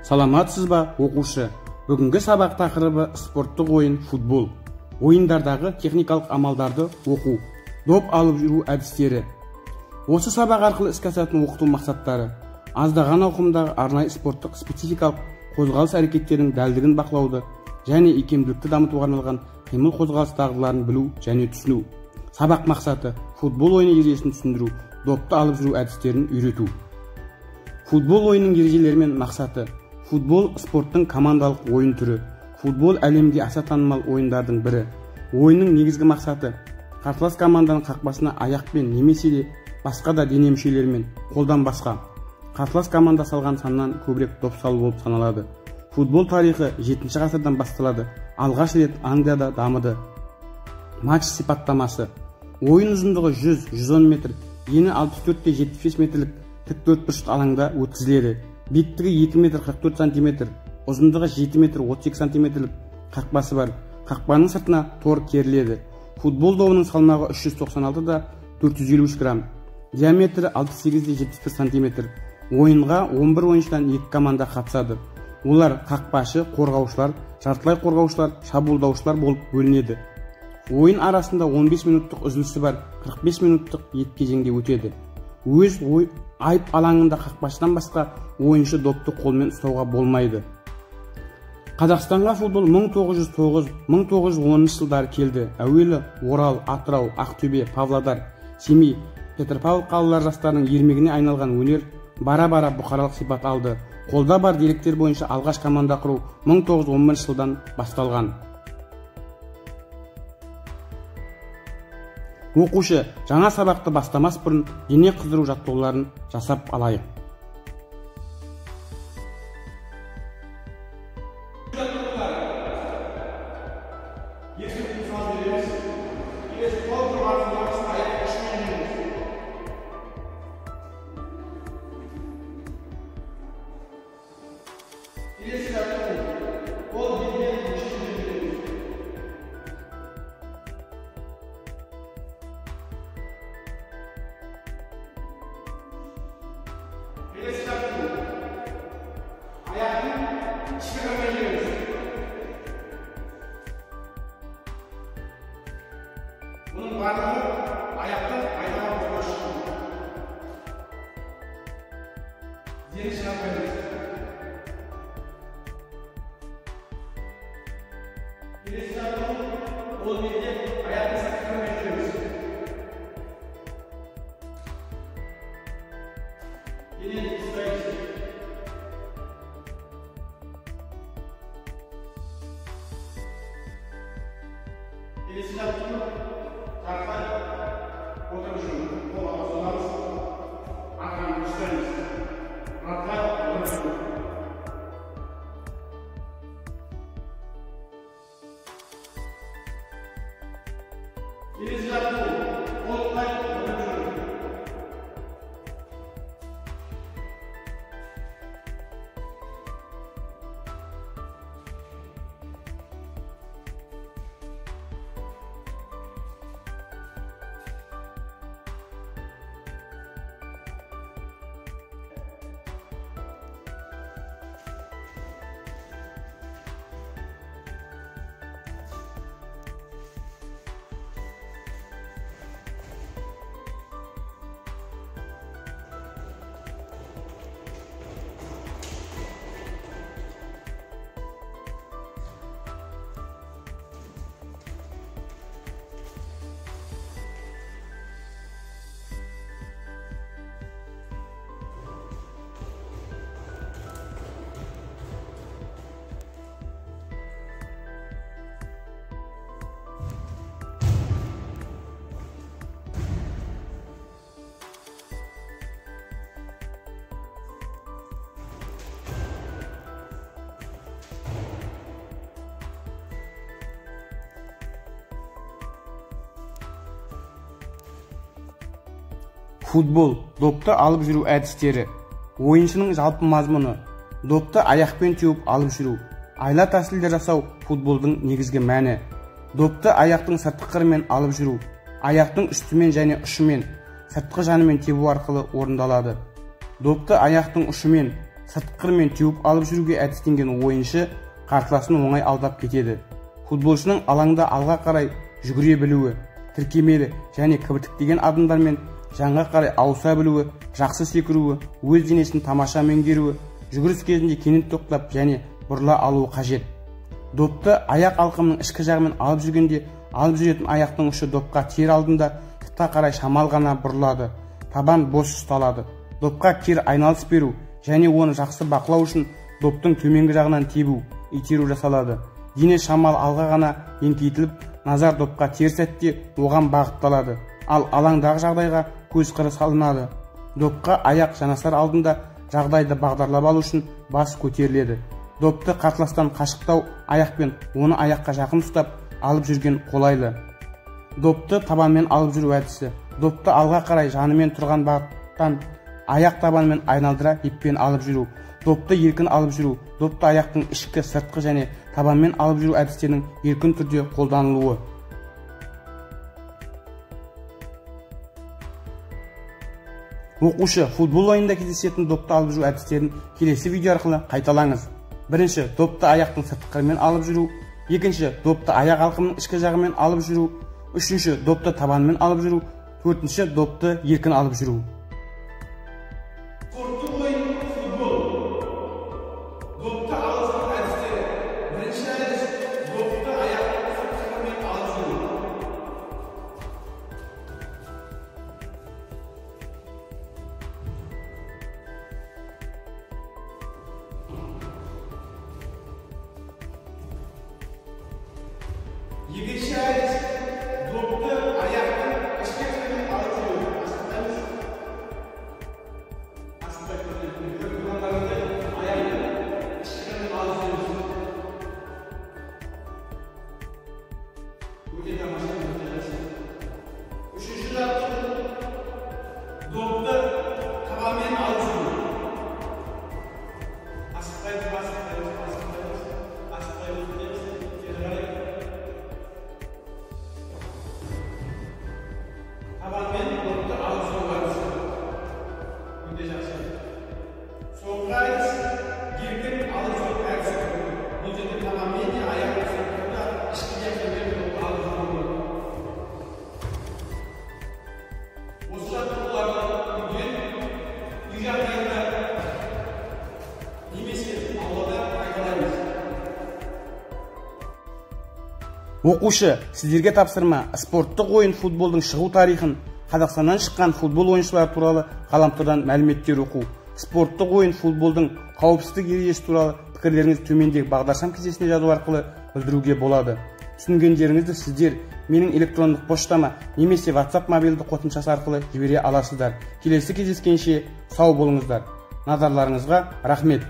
Саламатсыз ба, оқушы? Бүгінгі сабақ тақырыбы спорттық ойын футбол. Ойындардағы техникалық амалдарды оқу. Доп алып жүру әдістері. Осы сабақ арқылы іске асатын оқыту мақсаттары: аздаған ауқымдағы арнайы спорттық спецификалық қозғалыс әрекеттерінің дәлдігін бақылауды және икемділікті дамытуға арналған қимыл қозғалыс дағдыларын білу және түсіну. Сабақ мақсаты: футбол ойыны ережесін түсіндіру, допты алып жүру әдістерін үйрету. Футбол ойынның ережелері мен мақсаты: футбол спорттың командалық ойын түрі. Футбол әлемде аса танымал ойындардың бірі. Ойынның негізгі мақсаты: қарсылас команданың қақпасына аяқпен немесе де басқа да дене мүшелерімен, қолдан басқа қарсылас команда салған саннан көбірек доп салу болып саналады. Футбол тарихы 7-ші ғасырдан басталады. Алғаш рет Англияда дамыды. Матч сипаттамасы: ойын ұзындығы 100-110 метр, ені 64-75 метрлік тік төртбұрыш алаңда өткізіледі. Биіктігі 2 метр 44 сантиметр, ұзындығы 7 метр 32 сантиметрлік қақпасы бар. Қақпаның сыртына тор керіледі. Футбол добының салмағы 396 да 453 грамм, диаметрі 68 де 71 сантиметр. Ойынға 11 ойыншыдан 2 команда қатысады. Олар қақпашы, қорғаушылар, жартылай қорғаушылар, шабуылдаушылар болып бөлінеді. Ойын арасында 15 минуттық үзілісі бар, 45 минуттық екі кезеңде өтеді. Өз айып алаңында қақпашыдан басқа ойыншы допты қолмен ұстауға болмайды. Қазақстанға футбол 1909-1910 жылдары келді. Әуелі Орал, Атырау, Ақтөбе, Павлодар, Семей, Петропавл қалалар жастарының ермегіне айналған өнер бара-бара бұқаралық сипат алды. Қолда бар деректер бойынша алғаш команда құру 1911 жылдан басталған. Оқушы, жаңа сабақты бастамас бұрын дене қыздыру жаттығуларын жасап алайық. Bunun bardağını ayakta ayağına ulaştırın. Diğer işe yapmayınız. Birisi yapalım, ol birlikte ayakta sakın bekliyoruz. Yine İsrail için. Birisi yapalım. Футбол, допты алып жүру әдістері. Ойыншының жалпы мазмұны: допты аяқпен теуіп алып жүру. Айла тәсілде жасау футболдың негізгі мәні. Допты аяқтың сыртқы қырымен алып жүру. Аяқтың үстімен және ұшымен, сыртқы жанымен тебу арқылы орындалады. Допты аяқтың ұшымен сыртқы қырмен теуіп алып жүруге әдістенген ойыншы қарсыласын оңай алдап кетеді. Футболшының алаңда алға қарай жүгіре білуі, тіркемелі және кібіртіктеген адымдармен жанға қарай ауыса білуі, жақсы секіруі, өз денесін тамаша меңгеруі, жүгіріс кезінде кенет тоқтап және бұрыла алуы қажет. Допты аяқ алқымның ішкі жағымен алып жүргенде, алып жүретін аяқтың ұшы допқа тиер алдында сыртқа қарай шамал ғана бұрылады, табан бос ұсталады. Допқа кері айналыс беру және оны жақсы бақылау үшін доптың төменгі жағынан тебу, итеру жасалады. Дене шамал алға ғана еңкейтіліп, назар допқа тиер сәтте оған бағытталады. Ал алаңдағы жағдайға көз қыры салынады. Допқа аяқ жанасар алдында жағдайды бағдарлап алу үшін бас көтеріледі. Допты қарсыластан қашықтау аяқпен оны аяққа жақын ұстап алып жүрген қолайлы. Допты табанмен алып жүру әдісі. Допты алға қарай жанымен тұрған бағыттан аяқ табанмен айналдыра еппен алып жүру. Допты еркін алып жүру. Допты аяқтың ішкі, сыртқы және табанмен алып жүру әдістерінің еркін түрде қолданылуы. Оқушы футбол ойынында кездесетін допты алып жүру әдістерін келесі видео арқылы қайталаңыз. Бірінші, допты аяқтың сыртқы қырымен алып жүру. Екінші, допты аяқ алқымның ішкі жағымен алып жүру. Үшінші, допты табанмен алып жүру. Төртінші, допты еркін алып жүру. Спорттық ойын футбол. Допты алып жүру әдістері. Бірінші әдіс, допты аяқтың сыртқы қырымен алып жүру. Екінші әдіс, допты аяқтың ішкі жағымен алып жүру. Үшінші допты табанмен алып жүру. Табанмен допты алып жүру әдісі. Өте жақсы. Соңғы әдіс еркін алып жүру әдісі. Бұл жерде табанмен де аяқтың сыртында ішкі жағдаймен допты алып жүру. Осы жаттығуларды үйден, үй жағдайында немесе аулада қайталаймыз. Оқушы, сіздерге тапсырма спорттық ойын футболдың шығу тарихын, Қазақстаннан шыққан футбол ойыншылары туралы ғаламтордан мәліметтер оқу. Спорттық ойын футболдың қауіпсіздік ережесі туралы пікірлеріңізді төмендегі бағдаршам кестесіне жазу арқылы білдіруге болады. Түсінгендеріңізді сіздер менің электрондық поштама немесе WhatsApp мобильді қосымшасы арқылы жібере аласыздар. Келесі кездескенше сау болыңыздар. Назарларыңызға рахмет.